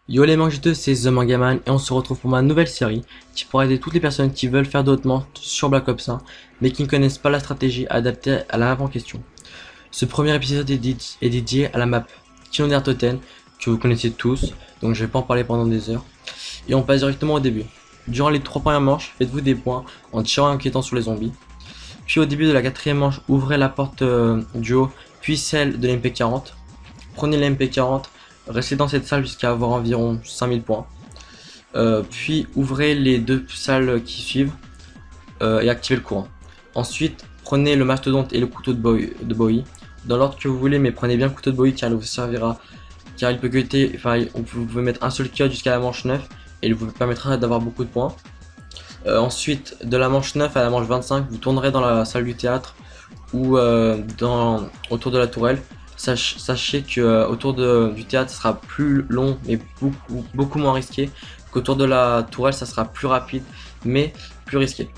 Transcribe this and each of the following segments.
Yo les manches c'est The Mangaman et on se retrouve pour ma nouvelle série qui pourra aider toutes les personnes qui veulent faire d'autres sur Black Ops 1 mais qui ne connaissent pas la stratégie adaptée à la map en question. Ce premier épisode est dédié à la map Killonder Totem que vous connaissez tous, donc je vais pas en parler pendant des heures. Et on passe directement au début. Durant les 3 premières manches, faites-vous des points en tirant et inquiétant sur les zombies. Puis au début de la 4ème manche, ouvrez la porte du haut, puis celle de l'MP40. Prenez l'MP40. Restez dans cette salle jusqu'à avoir environ 5000 points. Puis ouvrez les deux salles qui suivent et activez le courant. Ensuite, prenez le mastodonte et le couteau de Bowie dans l'ordre que vous voulez, mais prenez bien le couteau de Bowie car il vous servira, car il peut cutter, enfin vous pouvez mettre un seul cut jusqu'à la manche 9 et il vous permettra d'avoir beaucoup de points. Ensuite, de la manche 9 à la manche 25, vous tournerez dans la salle du théâtre ou autour de la tourelle. Sachez que autour du théâtre ça sera plus long mais beaucoup moins risqué qu'autour de la tourelle, ça sera plus rapide mais plus risqué.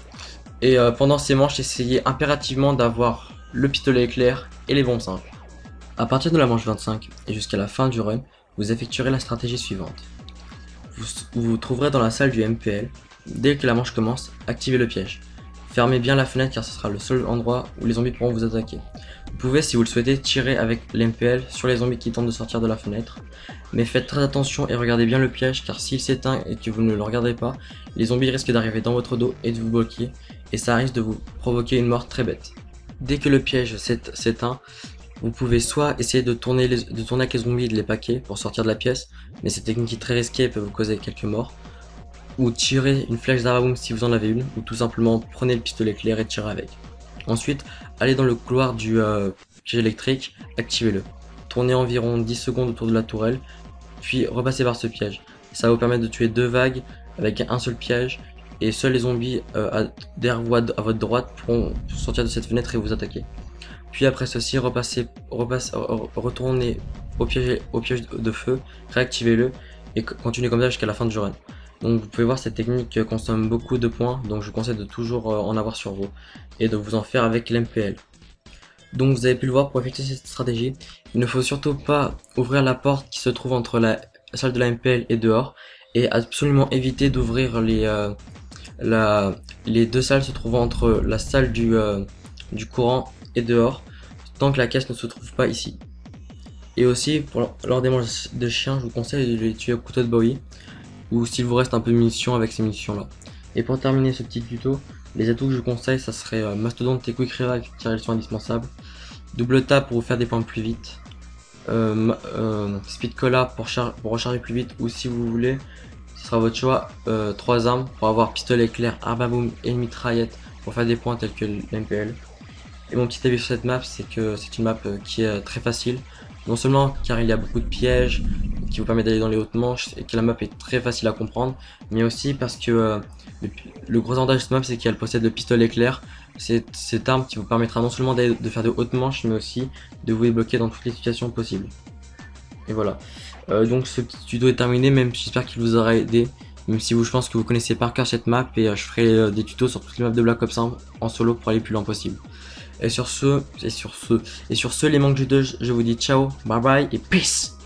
Et pendant ces manches, essayez impérativement d'avoir le pistolet éclair et les bombes simples. À partir de la manche 25 et jusqu'à la fin du run, vous effectuerez la stratégie suivante. Vous trouverez dans la salle du MPL. Dès que la manche commence, activez le piège. Fermez bien la fenêtre car ce sera le seul endroit où les zombies pourront vous attaquer. Vous pouvez, si vous le souhaitez, tirer avec l'MPL sur les zombies qui tentent de sortir de la fenêtre. Mais faites très attention et regardez bien le piège car s'il s'éteint et que vous ne le regardez pas, les zombies risquent d'arriver dans votre dos et de vous bloquer et ça risque de vous provoquer une mort très bête. Dès que le piège s'éteint, vous pouvez soit essayer de tourner avec les zombies et de les paquer pour sortir de la pièce, mais cette technique est très risquée et peut vous causer quelques morts. Ou tirer une flèche d'Araboom si vous en avez une, ou tout simplement prenez le pistolet clair et tirez avec. Ensuite, allez dans le couloir du piège électrique, activez-le. Tournez environ 10 secondes autour de la tourelle, puis repassez par ce piège. Ça va vous permettre de tuer 2 vagues avec un seul piège, et seuls les zombies derrière vous à votre droite pourront sortir de cette fenêtre et vous attaquer. Puis après ceci, retournez au piège de feu, réactivez-le, et continuez comme ça jusqu'à la fin du run. Donc vous pouvez voir, cette technique consomme beaucoup de points, donc je vous conseille de toujours en avoir sur vous et de vous en faire avec l'MPL. Donc vous avez pu le voir, pour effectuer cette stratégie, il ne faut surtout pas ouvrir la porte qui se trouve entre la salle de la MPL et dehors, et absolument éviter d'ouvrir les deux salles se trouvant entre la salle du courant et dehors, tant que la caisse ne se trouve pas ici. Et aussi, lors des manches de chiens, je vous conseille de les tuer au couteau de Bowie, ou s'il vous reste un peu de munitions avec ces munitions là. Et pour terminer ce petit tuto, les atouts que je vous conseille, ça serait Mastodonte et Quick Revive car ils sont indispensables, Double Tap pour vous faire des points plus vite, Speed Cola pour recharger plus vite, ou si vous voulez, ce sera votre choix, 3 armes pour avoir pistolet éclair, Arbaboom et une mitraillette pour faire des points tels que l'MPL. Et mon petit avis sur cette map, c'est que c'est une map qui est très facile, non seulement car il y a beaucoup de pièges qui vous permet d'aller dans les hautes manches et que la map est très facile à comprendre, mais aussi parce que le gros avantage de cette map, c'est qu'elle possède le pistolet éclair, cette arme qui vous permettra non seulement de faire de hautes manches, mais aussi de vous débloquer dans toutes les situations possibles. Et voilà, donc ce petit tuto est terminé, même j'espère qu'il vous aura aidé, même si je pense que vous connaissez par cœur cette map, et je ferai des tutos sur toutes les maps de Black Ops 1 en solo pour aller plus loin possible. Et sur ce, les manques de je vous dis ciao, bye bye et peace.